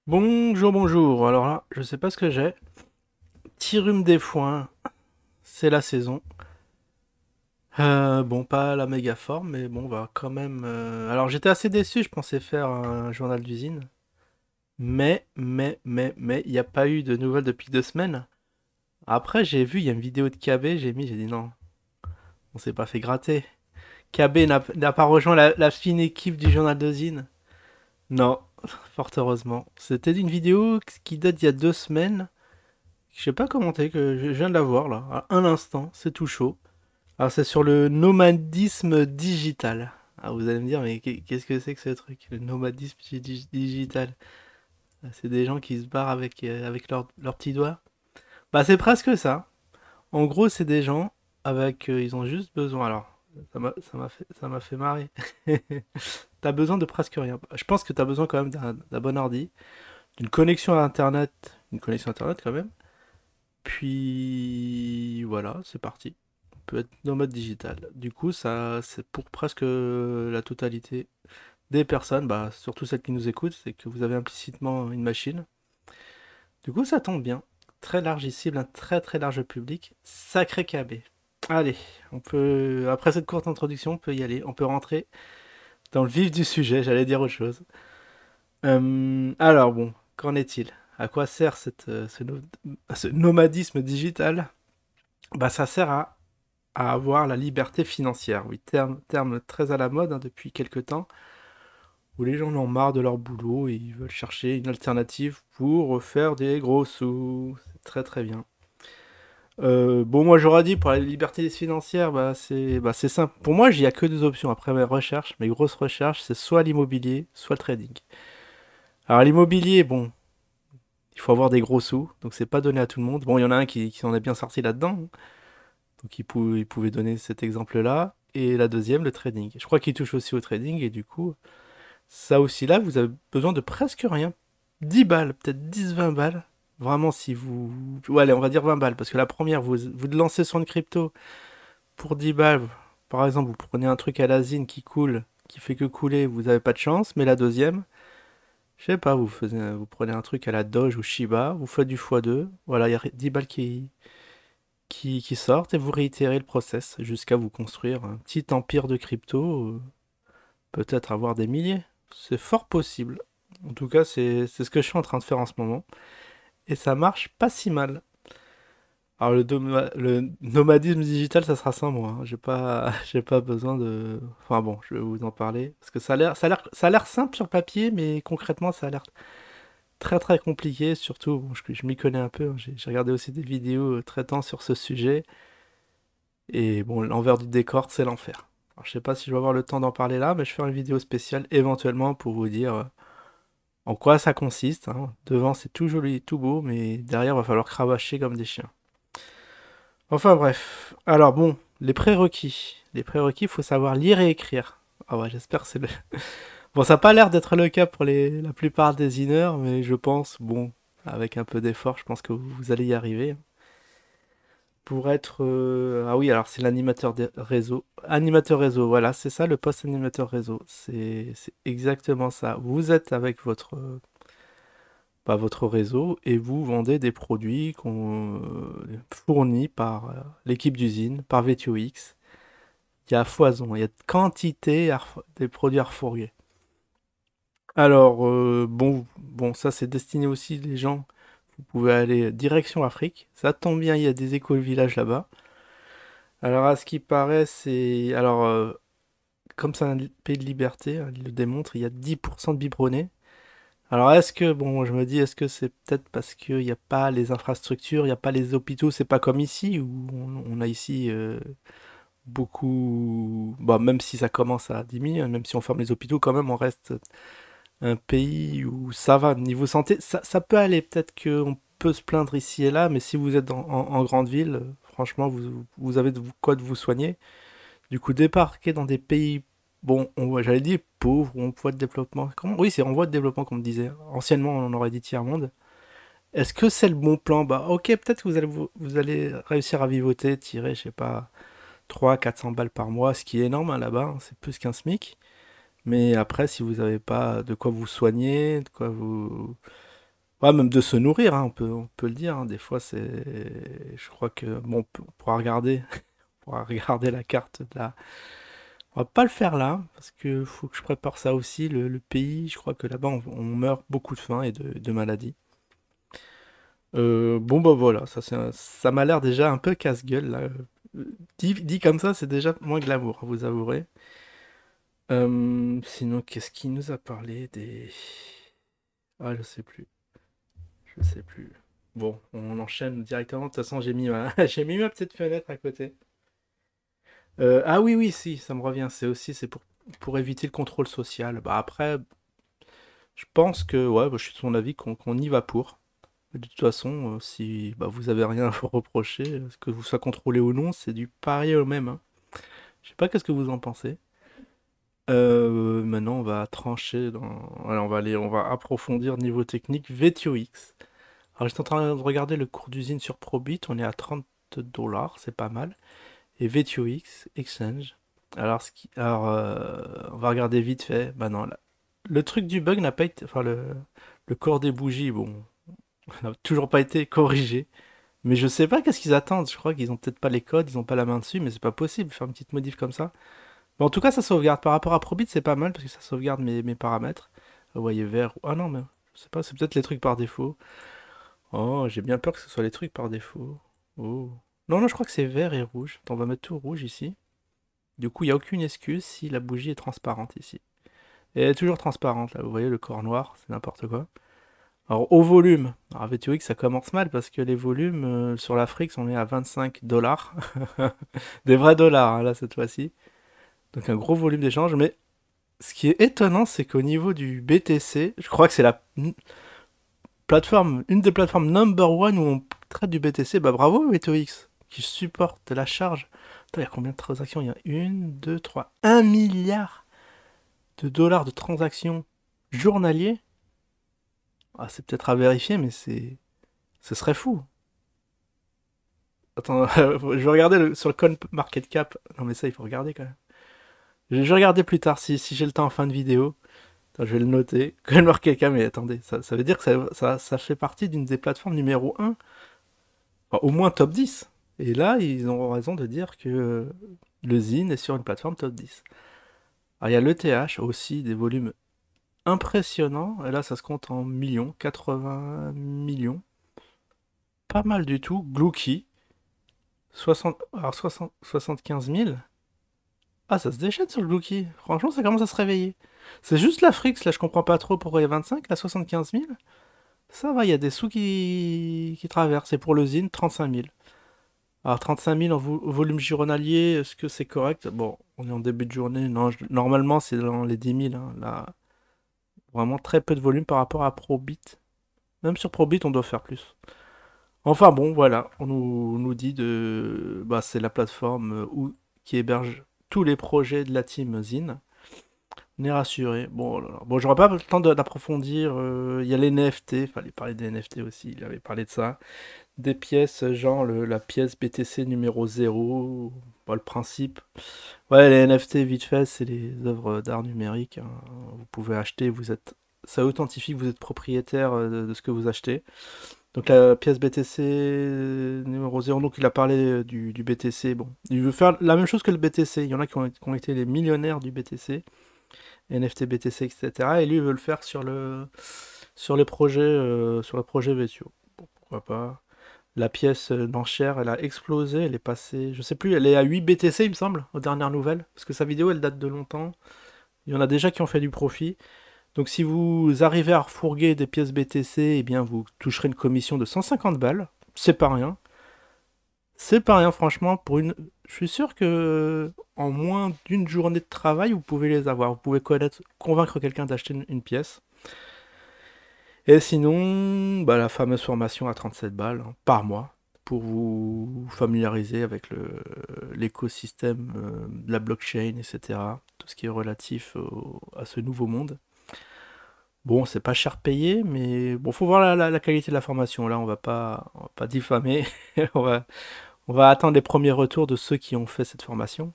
Bonjour, bonjour. Alors là, je sais pas ce que j'ai. Petit rhume des foins, c'est la saison. Bon, pas la méga forme, mais bon, bah quand même. Alors j'étais assez déçu, je pensais faire un journal d'usine. Mais, il n'y a pas eu de nouvelles depuis 2 semaines. Après, j'ai vu, il y a une vidéo de KB, j'ai dit non, on s'est pas fait gratter. KB n'a pas rejoint la fine équipe du journal d'usine. Non, fort heureusement. C'était une vidéo qui date d'il y a 2 semaines. Je sais pas commenter, que je viens de la voir là, à un instant, c'est tout chaud. Alors c'est sur le nomadisme digital. Ah, vous allez me dire, mais qu'est-ce que c'est que ce truc, le nomadisme digital? Ah, c'est des gens qui se barrent avec leurs petits doigts. Bah c'est presque ça. En gros, c'est des gens avec, ils ont juste besoin. Alors, ça m'a fait marrer. T'as besoin de presque rien. Je pense que t'as besoin quand même d'un bon ordi, d'une connexion à Internet, une connexion Internet quand même. Puis voilà, c'est parti. On peut être nomade digital. Du coup, ça, c'est pour presque la totalité des personnes, bah, surtout celles qui nous écoutent, c'est que vous avez implicitement une machine. Du coup, ça tombe bien. Très large, il cible un très très large public. Sacré KB. Allez, on peut, après cette courte introduction, on peut y aller. On peut rentrer dans le vif du sujet, j'allais dire autre chose. Alors bon, qu'en est-il? À quoi sert ce nomadisme digital? Bah, ça sert à avoir la liberté financière. Oui, terme très à la mode hein, depuis quelques temps, où les gens en ont marre de leur boulot et ils veulent chercher une alternative pour faire des gros sous. C'est très très bien. Bon, moi j'aurais dit pour la liberté financière, bah, c'est simple. Pour moi, il n'y a que deux options après mes recherches, mes grosses recherches, c'est soit l'immobilier, soit le trading. Alors l'immobilier, bon, il faut avoir des gros sous, donc c'est pas donné à tout le monde. Bon, il y en a un qui en est bien sorti là-dedans, hein. Donc il pouvait donner cet exemple-là. Et la deuxième, le trading. Je crois qu'il touche aussi au trading. Et du coup, ça aussi là, vous avez besoin de presque rien. 10 balles, peut-être 10-20 balles. Vraiment, si vous... Ouais, allez, on va dire 20 balles. Parce que la première, vous lancez sur une crypto pour 10 balles. Par exemple, vous prenez un truc à l'asine qui coule, qui fait que couler, vous n'avez pas de chance. Mais la deuxième, je sais pas, vous prenez un truc à la Doge ou Shiba, vous faites du x2. Voilà, il y a 10 balles qui sortent et vous réitérez le process jusqu'à vous construire un petit empire de crypto, peut-être avoir des milliers. C'est fort possible. En tout cas, c'est ce que je suis en train de faire en ce moment. Et ça marche pas si mal. Alors le nomadisme digital, ça sera sans moi, hein. J'ai pas besoin de... Enfin bon, je vais vous en parler. Parce que ça a l'air simple sur papier, mais concrètement, ça a l'air très très compliqué. Surtout, bon, je m'y connais un peu, hein. J'ai regardé aussi des vidéos traitant sur ce sujet. Et bon, l'envers du décor, c'est l'enfer. Alors, je sais pas si je vais avoir le temps d'en parler là, mais je ferai une vidéo spéciale éventuellement pour vous dire en quoi ça consiste, hein. Devant, c'est tout joli, tout beau, mais derrière, va falloir cravacher comme des chiens. Enfin bref. Alors bon, les prérequis. Les prérequis, il faut savoir lire et écrire. Ah ouais, j'espère que c'est le... Bon, ça n'a pas l'air d'être le cas pour la plupart des desiners, mais je pense, bon, avec un peu d'effort, je pense que vous allez y arriver. Pour être... Ah oui, alors c'est l'animateur réseau. Animateur réseau, voilà, c'est ça le poste animateur réseau. C'est exactement ça. Vous êtes avec votre réseau et vous vendez des produits fournis par l'équipe d'usine, par VTOX. Il y a foison, il y a de quantité des produits à refourguer. Alors, bon, ça c'est destiné aussi les gens. Vous pouvez aller direction Afrique. Ça tombe bien, il y a des éco-villages là-bas. Alors, à ce qui paraît, c'est. Alors, comme c'est un pays de liberté, hein, il le démontre, il y a 10% de biberonnais. Alors, bon, je me dis, est-ce que c'est peut-être parce qu'il n'y a pas les infrastructures, il n'y a pas les hôpitaux, c'est pas comme ici, où on a ici beaucoup. Bah, même si ça commence à diminuer, hein, même si on ferme les hôpitaux, quand même, on reste un pays où ça va, niveau santé, ça peut aller. Peut-être qu'on peut se plaindre ici et là, mais si vous êtes en grande ville, franchement, vous avez quoi de vous soigner. Du coup, débarquer dans des pays, bon, j'allais dire pauvres ou en voie de développement. Oui, c'est en voie de développement qu'on me disait. Anciennement, on aurait dit tiers-monde. Est-ce que c'est le bon plan? Bah, ok, peut-être que vous allez réussir à vivoter, tirer, je sais pas, 300-400 balles par mois, ce qui est énorme hein, là-bas, hein, c'est plus qu'un SMIC. Mais après, si vous n'avez pas de quoi vous soigner, de quoi vous... Ouais, même de se nourrir, hein, on peut le dire, hein. Des fois, je crois que, bon, on pourra regarder, on pourra regarder la carte de la. On va pas le faire là, parce que faut que je prépare ça aussi, le pays. Je crois que là-bas, on meurt beaucoup de faim et de maladies. Bon, bah voilà, ça m'a l'air déjà un peu casse-gueule, là. Dit comme ça, c'est déjà moins glamour, vous avouerez. Sinon, qu'est-ce qui nous a parlé des. Ah, je sais plus. Je sais plus. Bon, on enchaîne directement. De toute façon, j'ai mis j'ai mis ma petite fenêtre à côté. Ah oui, oui, si, ça me revient. C'est pour éviter le contrôle social. Bah après, je pense que, ouais, bah, je suis de son avis qu'on y va pour. De toute façon, si bah, vous avez rien à vous reprocher, que vous soyez contrôlé ou non, c'est du pareil au même, hein. Je sais pas qu'est-ce que vous en pensez. Maintenant, on va trancher dans. Voilà, on va approfondir niveau technique VTOX. Alors, j'étais en train de regarder le cours d'usine sur Probit, on est à 30 $, c'est pas mal. Et VTOX, Exchange. On va regarder vite fait. Bah non, là, le truc du bug n'a pas été. Enfin, le corps des bougies, bon, n'a toujours pas été corrigé. Mais je sais pas qu'est-ce qu'ils attendent. Je crois qu'ils ont peut-être pas les codes, ils ont pas la main dessus, mais c'est pas possible de faire une petite modif comme ça. Mais en tout cas, ça sauvegarde. Par rapport à Probit, c'est pas mal parce que ça sauvegarde mes paramètres. Vous voyez vert. Ah non, mais je sais pas, c'est peut-être les trucs par défaut. Oh, j'ai bien peur que ce soit les trucs par défaut. Oh. Non, non, je crois que c'est vert et rouge. Attends, on va mettre tout rouge ici. Du coup, il n'y a aucune excuse si la bougie est transparente ici. Et elle est toujours transparente, là. Vous voyez le corps noir, c'est n'importe quoi. Alors, au volume. Alors, VTOX, ça commence mal parce que les volumes sur l'Afrique, on est à 25 $. Des vrais dollars, hein, là, cette fois-ci. Donc, un gros volume d'échange. Mais ce qui est étonnant, c'est qu'au niveau du BTC, je crois que c'est la plateforme, une des plateformes number one où on traite du BTC. Bah, bravo, VTOX, qui supporte la charge. Attends, il y a combien de transactions? Il y a une, deux, trois, 1 milliard de dollars de transactions journaliers. Ah, c'est peut-être à vérifier, mais ce serait fou. Attends, je vais regarder sur le coin market cap. Non, mais ça, il faut regarder quand même. Je vais regarder plus tard si j'ai le temps en fin de vidéo. Attends, je vais le noter. Coin market cap, mais attendez, ça veut dire que ça fait partie d'une des plateformes numéro un, enfin, au moins top 10. Et là, ils ont raison de dire que le ZIN est sur une plateforme top 10. Alors, il y a l'ETH aussi, des volumes impressionnants. Et là, ça se compte en millions, 80 millions. Pas mal du tout. Glucky, 75 000. Ah, ça se déchaîne sur le Glucky. Franchement, ça commence à se réveiller. C'est juste l'Afrique, là, je comprends pas trop pourquoi il y a 25, là, 75 000. Ça va, il y a des sous qui traversent. Et pour le ZIN, 35 000. Alors, 35 000 en volume journalier, est-ce que c'est correct? Bon, on est en début de journée. Non, normalement, c'est dans les 10 000, hein. Là, vraiment très peu de volume par rapport à Probit. Même sur Probit, on doit faire plus. Enfin bon, voilà, on nous dit de. Bah, c'est la plateforme qui héberge tous les projets de la team Zine. On est rassuré. Bon, oh là là. Bon, j'aurais pas le temps d'approfondir. Il y a les NFT, il fallait parler des NFT aussi, il avait parlé de ça. Des pièces, genre la pièce BTC numéro 0. Bah, le principe. Ouais, les NFT, vite fait, c'est les œuvres d'art numérique, hein. Vous pouvez acheter, ça authentifie que vous êtes propriétaire de ce que vous achetez. Donc la pièce BTC numéro 0, donc il a parlé du BTC. Bon, il veut faire la même chose que le BTC. Il y en a qui ont été les millionnaires du BTC, NFT BTC, etc. Et lui, il veut le faire sur le projet VTO. Bon, pourquoi pas. La pièce d'enchère, elle a explosé, elle est passée, je sais plus, elle est à 8 BTC, il me semble, aux dernières nouvelles. Parce que sa vidéo, elle date de longtemps. Il y en a déjà qui ont fait du profit. Donc si vous arrivez à refourguer des pièces BTC, eh bien vous toucherez une commission de 150 balles. C'est pas rien. C'est pas rien franchement pour une. Je suis sûr que en moins d'une journée de travail, vous pouvez les avoir. Vous pouvez convaincre quelqu'un d'acheter une pièce. Et sinon, bah, la fameuse formation à 37 balles, hein, par mois pour vous familiariser avec l'écosystème de la blockchain, etc. Tout ce qui est relatif à ce nouveau monde. Bon, c'est pas cher payé, mais bon, faut voir la qualité de la formation. Là, on va pas diffamer. on va, on va attendre les premiers retours de ceux qui ont fait cette formation.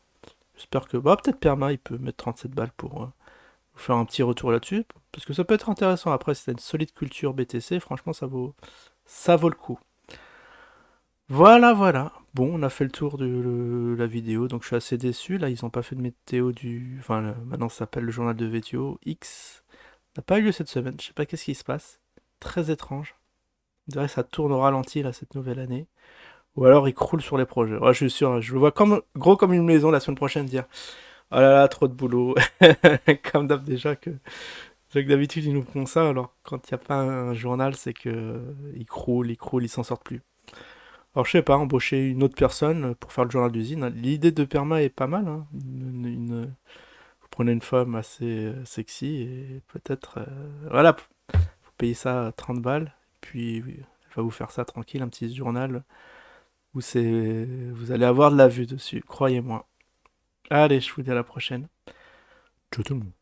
J'espère que, bah, peut-être Perma, il peut mettre 37 balles pour vous faire un petit retour là-dessus, parce que ça peut être intéressant. Après, si t'as une solide culture BTC, franchement, ça vaut le coup. Voilà, voilà. Bon, on a fait le tour de la vidéo, donc je suis assez déçu. Là, ils ont pas fait de météo du... Enfin, maintenant, ça s'appelle le journal de météo X. N'a pas eu lieu cette semaine. Je sais pas qu'est-ce qui se passe. Très étrange. On dirait que ça tourne au ralenti, là, cette nouvelle année. Ou alors, il croule sur les projets. Ouais, je suis sûr, je le vois comme, gros comme une maison la semaine prochaine dire oh là là, trop de boulot. Comme d'hab déjà que d'habitude, ils nous font ça. Alors, quand il n'y a pas un journal, c'est que il croule, ils s'en sortent plus. Alors, je sais pas, embaucher une autre personne pour faire le journal d'usine. L'idée de Perma est pas mal, hein. Vous prenez une femme assez sexy et peut-être. Voilà, vous payez ça 30 balles. Puis, oui, elle va vous faire ça tranquille, un petit journal où vous allez avoir de la vue dessus, croyez-moi. Allez, je vous dis à la prochaine. Ciao tout le monde.